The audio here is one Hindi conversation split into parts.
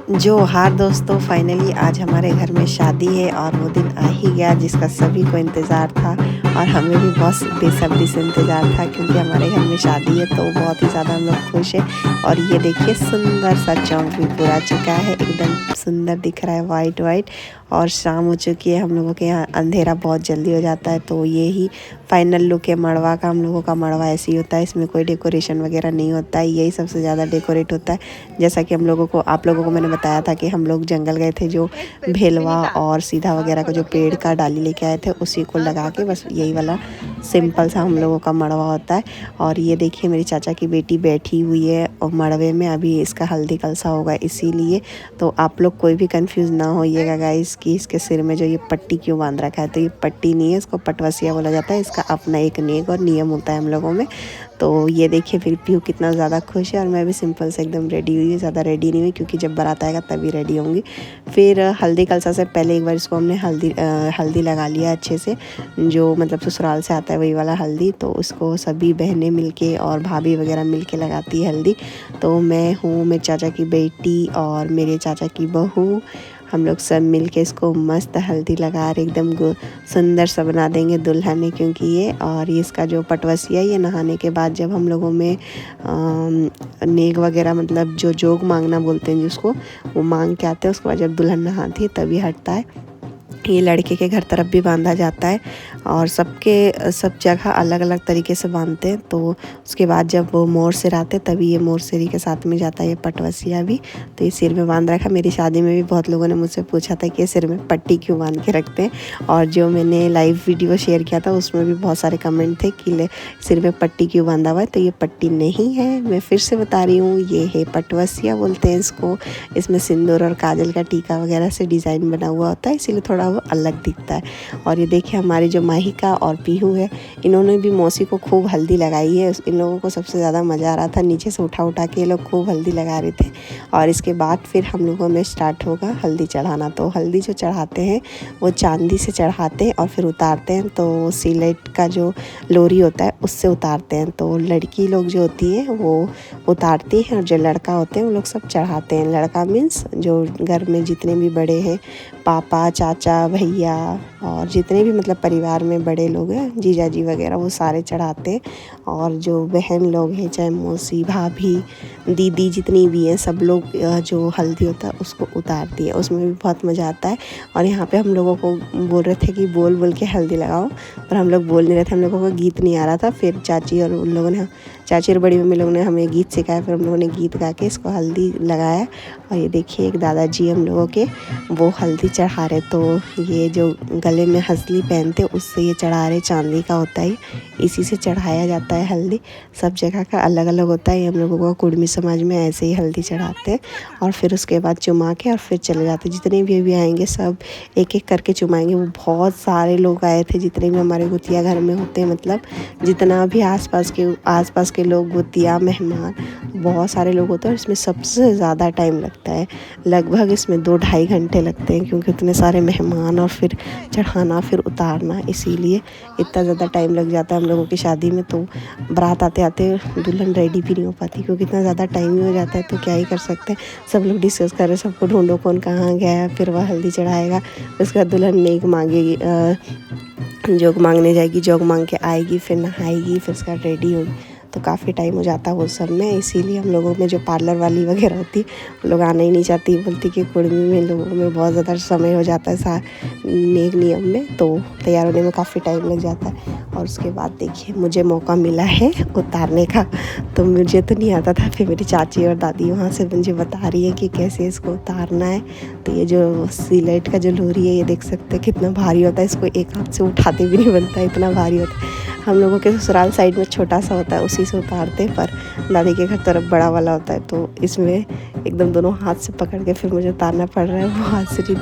जो हार दोस्तों, फाइनली आज हमारे घर में शादी है और वो दिन आ ही गया जिसका सभी को इंतज़ार था और हमें भी बहुत बेसब्री से इंतज़ार था क्योंकि हमारे घर में शादी है। तो बहुत ही ज़्यादा हम लोग खुश हैं। और ये देखिए सुंदर सा चौक भी पूरा चुका है, एकदम सुंदर दिख रहा है, वाइट वाइट। और शाम हो चुकी है, हम लोगों के यहाँ अंधेरा बहुत जल्दी हो जाता है। तो ये ही फाइनल लुक है मड़वा का। हम लोगों का मड़वा ऐसे ही होता है, इसमें कोई डेकोरेशन वगैरह नहीं होता है, यही सबसे ज़्यादा डेकोरेट होता है। जैसा कि आप लोगों को मैंने बताया था कि हम लोग जंगल गए थे, जो भेलवा और सीधा वगैरह का जो पेड़ का डाली लेके आए थे उसी को लगा के, बस यही वाला सिंपल सा हम लोगों का मड़वा होता है। और ये देखिए मेरी चाचा की बेटी बैठी हुई है और मड़वे में अभी इसका हल्दी कलसा होगा, इसीलिए। तो आप लोग कोई भी कंफ्यूज ना होइएगा गाइस कि इसके सिर में जो ये पट्टी क्यों बांध रखा है। तो ये पट्टी नहीं है, इसको पटवसिया बोला जाता है। इसका अपना एक नेक और नियम होता है हम लोगों में। तो ये देखिए फिर पीहू कितना ज़्यादा खुश है और मैं भी सिंपल से एकदम रेडी हुई, ज़्यादा रेडी नहीं हुई क्योंकि जब बारात आएगा तभी रेडी होंगी। फिर हल्दी कलसा से पहले एक बार इसको हमने हल्दी लगा लिया अच्छे से, जो मतलब ससुराल से आता है वही वाला हल्दी। तो उसको सभी बहनें मिलके और भाभी वगैरह मिलके लगाती है हल्दी। तो मैं हूँ, मेरे चाचा की बेटी और मेरे चाचा की बहू, हम लोग सब मिल के इसको मस्त हल्दी लगा रहे, एकदम सुंदर सा बना देंगे दुल्हन। क्योंकि ये और ये इसका जो पटवसिया, ये नहाने के बाद जब हम लोगों में नेक वगैरह मतलब जो जोग मांगना बोलते हैं जिसको, वो मांग के आते हैं। उसके बाद जब दुल्हन नहाती है तभी हटता है। ये लड़के के घर तरफ भी बांधा जाता है और सब जगह अलग अलग तरीके से बांधते हैं। तो उसके बाद जब वो मोर सिर आते तभी ये मोर सिरी के साथ में जाता है ये पटवसिया भी। तो ये सिर में बांध रखा। मेरी शादी में भी बहुत लोगों ने मुझसे पूछा था कि ये सिर में पट्टी क्यों बांध के रखते हैं, और जो मैंने लाइव वीडियो शेयर किया था उसमें भी बहुत सारे कमेंट थे कि सिर में पट्टी क्यों बांधा हुआ है। तो ये पट्टी नहीं है, मैं फिर से बता रही हूँ, ये है पटवसिया बोलते हैं इसको। इसमें सिंदूर और काजल का टीका वगैरह से डिज़ाइन बना हुआ होता है, इसीलिए थोड़ा वो अलग दिखता है। और ये देखिए हमारी जो माहिका और पीहू है, इन्होंने भी मौसी को खूब हल्दी लगाई है। इन लोगों को सबसे ज़्यादा मज़ा आ रहा था, नीचे से उठा उठा के ये लोग खूब हल्दी लगा रहे थे। और इसके बाद फिर हम लोगों में स्टार्ट होगा हल्दी चढ़ाना। तो हल्दी जो चढ़ाते हैं वो चांदी से चढ़ाते हैं और फिर उतारते हैं। तो सिलेट का जो लोरी होता है उससे उतारते हैं। तो लड़की लोग जो होती है वो उतारती हैं और जो लड़का होते हैं वो लोग सब चढ़ाते हैं। लड़का मीन्स जो घर में जितने भी बड़े हैं, पापा, चाचा, भैया और जितने भी मतलब परिवार में बड़े लोग हैं, जीजा जी वगैरह, वो सारे चढ़ाते हैं। और जो बहन लोग हैं, चाहे मौसी, भाभी, दीदी, जितनी भी हैं, सब लोग जो हल्दी होता है उसको उतारती है। उसमें भी बहुत मज़ा आता है। और यहाँ पे हम लोगों को बोल रहे थे कि बोल बोल के हल्दी लगाओ, पर हम लोग बोल नहीं रहे थे, हम लोगों को गीत नहीं आ रहा था। फिर चाची और उन लोगों ने, चाची और बड़ी मम्मी लोगों ने हमें गीत सिखाया, फिर हम लोगों ने गीत गा के इसको हल्दी लगाया। और ये देखिए एक दादाजी हम लोगों के वो हल्दी चढ़ा रहे। तो ये जो गले में हंसली पहनते उससे ये चढ़ा रहे, चांदी का होता है, इसी से चढ़ाया जाता है हल्दी। सब जगह का अलग अलग होता है। हम लोगों को कुर्मी समाज में ऐसे ही हल्दी चढ़ाते हैं और फिर उसके बाद चुमा के और फिर चले जाते। जितने भी आएंगे सब एक एक करके चुमाएंगे। वो बहुत सारे लोग आए थे, जितने भी हमारे गुतिया घर में होते हैं, मतलब जितना भी आसपास के लोग, गुतिया, मेहमान, बहुत सारे लोग होते हैं। और इसमें सबसे ज़्यादा टाइम लगता है, लगभग इसमें 2-2.5 घंटे लगते हैं क्योंकि इतने सारे मेहमान और फिर चढ़ाना फिर उतारना, इसीलिए इतना ज़्यादा टाइम लग जाता है हम लोगों की शादी में। तो बारात आते आते दुल्हन रेडी भी नहीं हो पाती क्योंकि इतना ज़्यादा टाइम ही हो जाता है। तो क्या ही कर सकते हैं, सब लोग डिस्कस कर रहे, सबको ढूंढो कौन कहाँ गया है। फिर वह हल्दी चढ़ाएगा, उसके बाद दुल्हन नेक मांगेगी, जोग मांगने जाएगी, जोग मांग के आएगी, फिर नहाएगी, फिर उसका रेडी होगी। तो काफ़ी टाइम हो जाता है वो सब में। इसीलिए हम लोगों में जो पार्लर वाली वगैरह होती है वो लोग आना ही नहीं चाहती, बोलती कि कुर्मी में लोगों में बहुत ज़्यादा समय हो जाता है नेक नियम में, तो तैयार होने में काफ़ी टाइम लग जाता है। और उसके बाद देखिए मुझे मौका मिला है उतारने का। तो मुझे तो नहीं आता था, फिर मेरी चाची और दादी वहाँ से मुझे बता रही है कि कैसे इसको उतारना है। तो ये जो सिलेट का जो लोरी है, ये देख सकते हैं कितना भारी होता है, इसको एक हाथ से उठाते भी नहीं बनता है, इतना भारी होता है। हम लोगों के ससुराल साइड में छोटा सा होता है, उसी से उतारते, पर दादी के घर तरफ बड़ा वाला होता है। तो इसमें एकदम दोनों हाथ से पकड़ के फिर मुझे उतारना पड़ रहा है। वो हाथ से थी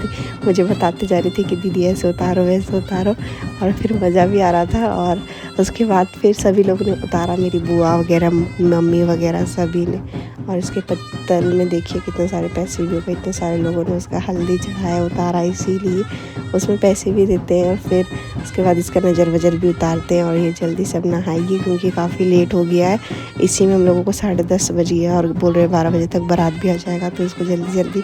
मुझे बताते जा रही थी कि दीदी ऐसे उतारो, वैसे उतारो, और फिर मज़ा भी आ रहा था। और उसके बाद फिर सभी लोगों ने उतारा, मेरी बुआ वगैरह, मम्मी वगैरह सभी ने। और इसके पत्तल में देखिए कितने सारे पैसे भी हो गए, इतने सारे लोगों ने उसका हल्दी चढ़ाया उतारा, इसीलिए उसमें पैसे भी देते हैं। और फिर उसके बाद इसका नज़र वजर भी उतारते हैं। और ये जल्दी सब नहाइए क्योंकि काफ़ी लेट हो गया है। इसी में हम लोगों को 10:30 बज गया और बोल रहे 12 बजे तक बारात भी आ जाएगा, तो इसको जल्दी जल्दी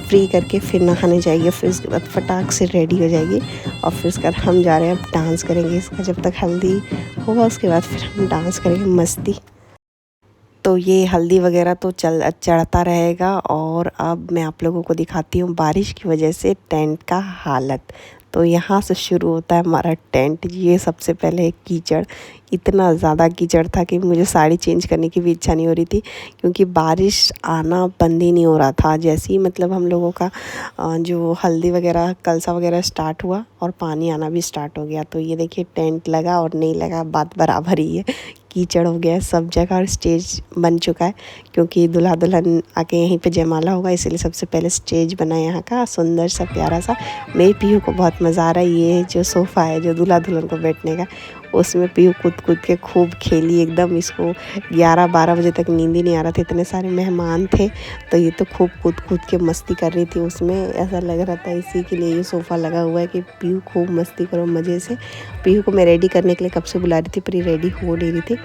फ्री करके फिर नहाने जाएगी। फिर उसके बाद फटाक से रेडी हो जाएगी और फिर उसके बाद हम जा रहे हैं, अब डांस करेंगे इसका। जब तक हल्दी होगा उसके बाद फिर हम डांस करेंगे मस्ती। तो ये हल्दी वगैरह तो चढ़ता रहेगा। और अब मैं आप लोगों को दिखाती हूँ बारिश की वजह से टेंट का हालत। तो यहाँ से शुरू होता है हमारा टेंट। ये सबसे पहले कीचड़, इतना ज़्यादा कीचड़ था कि मुझे साड़ी चेंज करने की भी इच्छा नहीं हो रही थी, क्योंकि बारिश आना बंद ही नहीं हो रहा था। जैसे ही मतलब हम लोगों का जो हल्दी वगैरह कलसा वगैरह स्टार्ट हुआ और पानी आना भी स्टार्ट हो गया। तो ये देखिए टेंट लगा और नहीं लगा बात बराबर ही है। कीचड़ हो गया है सब जगह और स्टेज बन चुका है, क्योंकि दूल्हा दुल्हन आके यहीं पे जयमाला होगा, इसलिए सबसे पहले स्टेज बना है यहाँ का सुंदर सा प्यारा सा। मेरी पीहू को बहुत मज़ा आ रहा है। ये जो सोफ़ा है जो दूल्हा दुल्हन को बैठने का, उसमें पीहू कूद के खूब खेली एकदम। इसको 11-12 बजे तक नींद ही नहीं आ रहा था, इतने सारे मेहमान थे। तो ये तो खूब कूद के मस्ती कर रही थी उसमें। ऐसा लग रहा था इसी के लिए ये सोफ़ा लगा हुआ है कि पीहू खूब मस्ती करो मज़े से। पीहू को मैं रेडी करने के लिए कब से बुला रही थी, पर ये रेडी हो नहीं रही थी।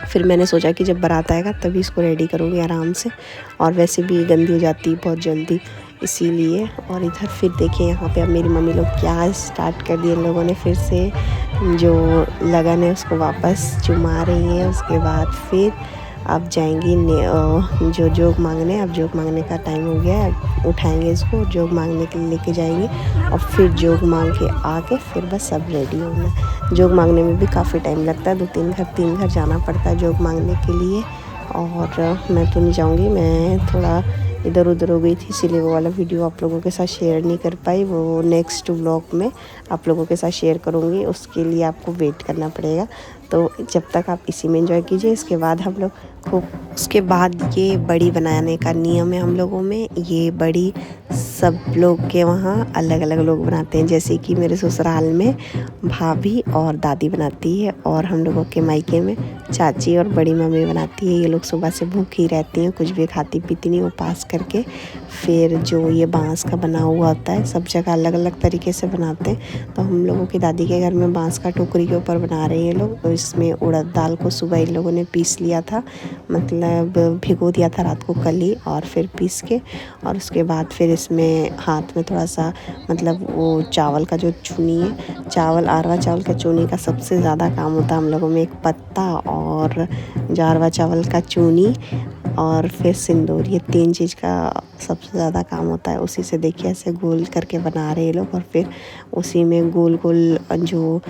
फिर मैंने सोचा कि जब बारात आएगा तभी इसको रेडी करूँगी आराम से, और वैसे भी गंदी हो जाती है बहुत जल्दी, इसीलिए। और इधर फिर देखिए यहाँ पे अब मेरी मम्मी लोग क्या स्टार्ट कर दिए इन लोगों ने, फिर से जो लगन है उसको वापस चुमा रही है। उसके बाद फिर अब जाएंगी जो जोग मांगने। अब जोग मांगने का टाइम हो गया है, उठाएंगे इसको जोग मांगने के लिए लेके जाएंगे। और फिर जोग मांग के आके फिर बस सब रेडी होना। जोग मांगने में भी काफ़ी टाइम लगता है, 2-3 घर जाना पड़ता है जोग मांगने के लिए। और मैं तो नहीं जाऊँगी, मैं थोड़ा इधर उधर हो गई थी, इसीलिए वो वाला वीडियो आप लोगों के साथ शेयर नहीं कर पाई। वो नेक्स्ट व्लॉग में आप लोगों के साथ शेयर करूँगी, उसके लिए आपको वेट करना पड़ेगा। तो जब तक आप इसी में एंजॉय कीजिए। इसके बाद हम लोग खूब, उसके बाद ये बड़ी बनाने का नियम है हम लोगों में। ये बड़ी सब लोग के वहाँ अलग अलग लोग बनाते हैं, जैसे कि मेरे ससुराल में भाभी और दादी बनाती है, और हम लोगों के मायके में चाची और बड़ी मम्मी बनाती है। ये लोग सुबह से भूखी रहती हैं, कुछ भी खाती पीती नहीं, उपास करके। फिर जो ये बांस का बना हुआ होता है, सब जगह अलग अलग तरीके से बनाते हैं। तो हम लोगों की दादी के घर में बांस का टोकरी के ऊपर बना रहे हैं ये लोग। तो इसमें उड़द दाल को सुबह इन लोगों ने पीस लिया था, मतलब भिगो दिया था रात को कल ही, और फिर पीस के, और उसके बाद फिर इसमें हाथ में थोड़ा सा मतलब वो चावल का जो चूनी है, चावल अरवा चावल का चूनी का सबसे ज़्यादा काम होता है हम लोगों में। एक पत्ता और जो अरवा चावल का चूनी और फिर सिंदूर, ये 3 चीज़ का सबसे ज़्यादा काम होता है। उसी से देखिए ऐसे गोल करके बना रहे हैं लोग, और फिर उसी में गोल गोल जो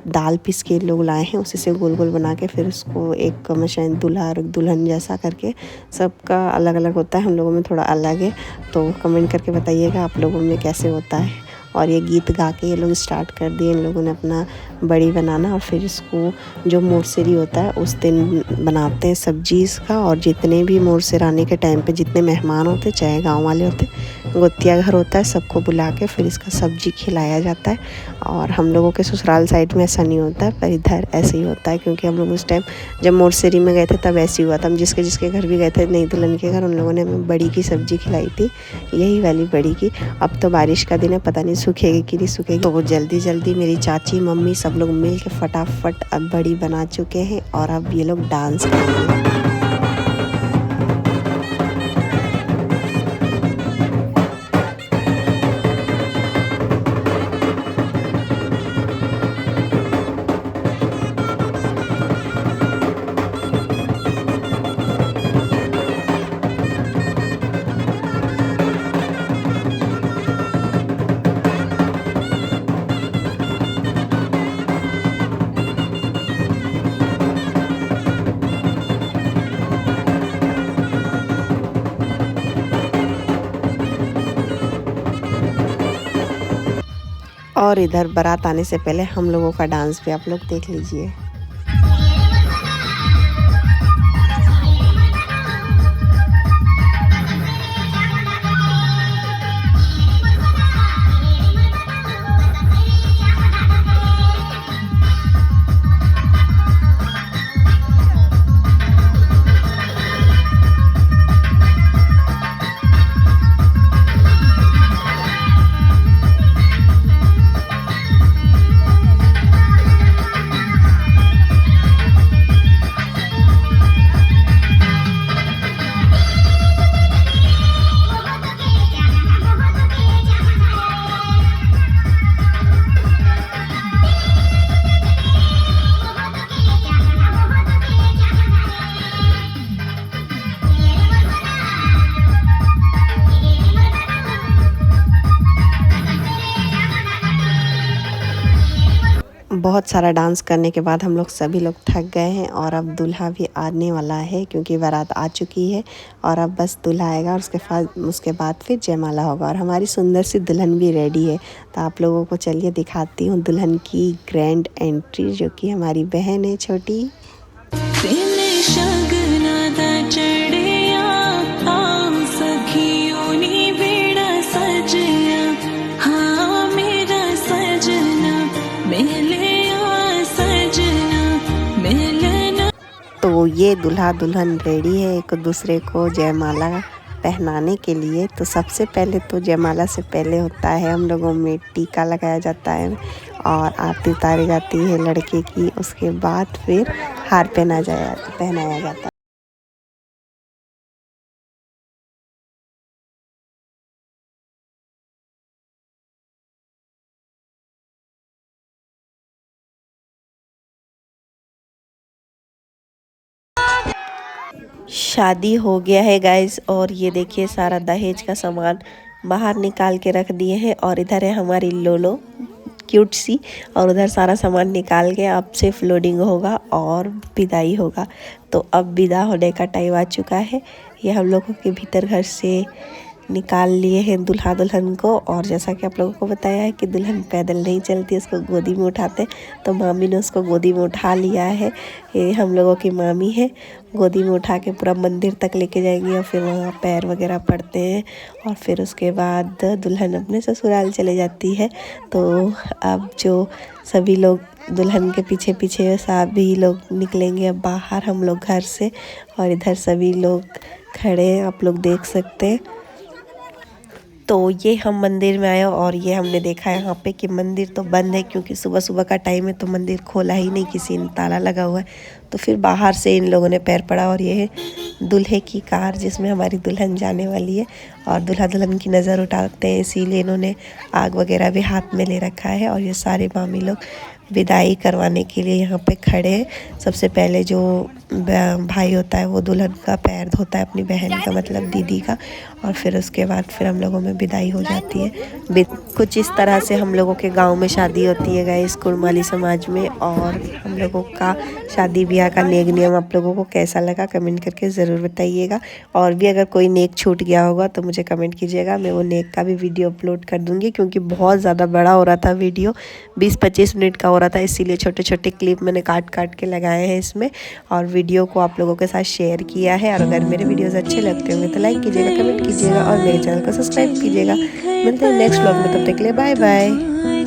दाल पीस के लोग लाए हैं उसी से गोल गोल बना के फिर उसको एक मशीन दूल्हा और दुल्हन जैसा करके, सबका अलग अलग होता है, हम लोगों में थोड़ा अलग है। तो कमेंट करके बताइएगा आप लोगों में कैसे होता है। और ये गीत गा के ये लोग स्टार्ट कर दिए इन लोगों ने अपना बड़ी बनाना। और फिर इसको जो मोरसेरी होता है उस दिन बनाते हैं सब्जी इसका। और जितने भी मोरसेरानी के टाइम पे जितने मेहमान होते, चाहे गांव वाले होते, गोतिया घर होता है, सबको बुला के फिर इसका सब्जी खिलाया जाता है। और हम लोगों के ससुराल साइड में ऐसा नहीं होता है, पर इधर ऐसे ही होता है, क्योंकि हम लोग उस टाइम जब मोरसेरी में गए थे तब ऐसे ही हुआ था। हम जिसके घर भी गए थे नई दुल्हन के घर, उन लोगों ने हमें बड़ी की सब्ज़ी खिलाई थी, यही वाली बड़ी की। अब तो बारिश का दिन है, पता नहीं सूखेगी कि नहीं सूखेगी। तो वो जल्दी जल्दी मेरी चाची मम्मी सब लोग मिल के फटाफट अब बड़ी बना चुके हैं, और अब ये लोग डांस करेंगे। और इधर बारात आने से पहले हम लोगों का डांस भी आप लोग देख लीजिए। बहुत सारा डांस करने के बाद हम लोग सभी लोग थक गए हैं और अब दूल्हा भी आने वाला है क्योंकि बारात आ चुकी है और अब बस दूल्हा आएगा और उसके बाद फिर जयमाला होगा और हमारी सुंदर सी दुल्हन भी रेडी है। तो आप लोगों को चलिए दिखाती हूँ दुल्हन की ग्रैंड एंट्री, जो कि हमारी बहन है छोटी। तो ये दूल्हा दुल्हन रेडी है एक दूसरे को जयमाला पहनाने के लिए। तो सबसे पहले तो जयमाला से पहले होता है हम लोगों में टीका लगाया जाता है और आरती उतारी जाती है लड़के की। उसके बाद फिर हार पहनाया जाता है। शादी हो गया है गाइस और ये देखिए सारा दहेज का सामान बाहर निकाल के रख दिए हैं और इधर है हमारी लोलो क्यूट सी और उधर सारा सामान निकाल के अब सिर्फ लोडिंग होगा और विदाई होगा। तो अब विदा होने का टाइम आ चुका है। ये हम लोगों के भीतर घर से निकाल लिए हैं दुल्हा दुल्हन को और जैसा कि आप लोगों को बताया है कि दुल्हन पैदल नहीं चलती, उसको गोदी में उठाते। तो मामी ने उसको गोदी में उठा लिया है। ये हम लोगों की मामी है, गोदी में उठा के पूरा मंदिर तक लेके जाएंगी और फिर वहाँ पैर वगैरह पड़ते हैं और फिर उसके बाद दुल्हन अपने ससुराल चले जाती है। तो अब जो सभी लोग दुल्हन के पीछे पीछे सभी लोग निकलेंगे अब बाहर हम लोग घर से और इधर सभी लोग खड़े हैं, आप लोग देख सकते हैं। तो ये हम मंदिर में आए और ये हमने देखा यहाँ पे कि मंदिर तो बंद है क्योंकि सुबह सुबह का टाइम है तो मंदिर खोला ही नहीं, किसी ने ताला लगा हुआ है। तो फिर बाहर से इन लोगों ने पैर पड़ा और ये है दूल्हे की कार जिसमें हमारी दुल्हन जाने वाली है और दूल्हा दुल्हन की नज़र उठाते हैं, इसीलिए इन्होंने आग वगैरह भी हाथ में ले रखा है। और ये सारे मामी लोग विदाई करवाने के लिए यहाँ पे खड़े हैं। सबसे पहले जो भाई होता है वो दुल्हन का पैर धोता है, अपनी बहन का मतलब दीदी का, और फिर उसके बाद फिर हम लोगों में विदाई हो जाती है। कुछ इस तरह से हम लोगों के गांव में शादी होती है गाइस कुड़माली समाज में। और हम लोगों का शादी ब्याह का नेक नियम आप लोगों को कैसा लगा कमेंट करके ज़रूर बताइएगा। और भी अगर कोई नेक छूट गया होगा तो मुझे कमेंट कीजिएगा, मैं वो नेक का भी वीडियो अपलोड कर दूँगी क्योंकि बहुत ज़्यादा बड़ा हो रहा था वीडियो, 20-25 मिनट का हो रहा था, इसीलिए छोटे छोटे क्लिप मैंने काट काट के लगाए हैं इसमें और वीडियो को आप लोगों के साथ शेयर किया है। और अगर मेरे वीडियोस अच्छे लगते होंगे तो लाइक कीजिएगा, कमेंट कीजिएगा और मेरे चैनल को सब्सक्राइब कीजिएगा। मिलते हैं नेक्स्ट व्लॉग में, तब तक के लिए बाय बाय।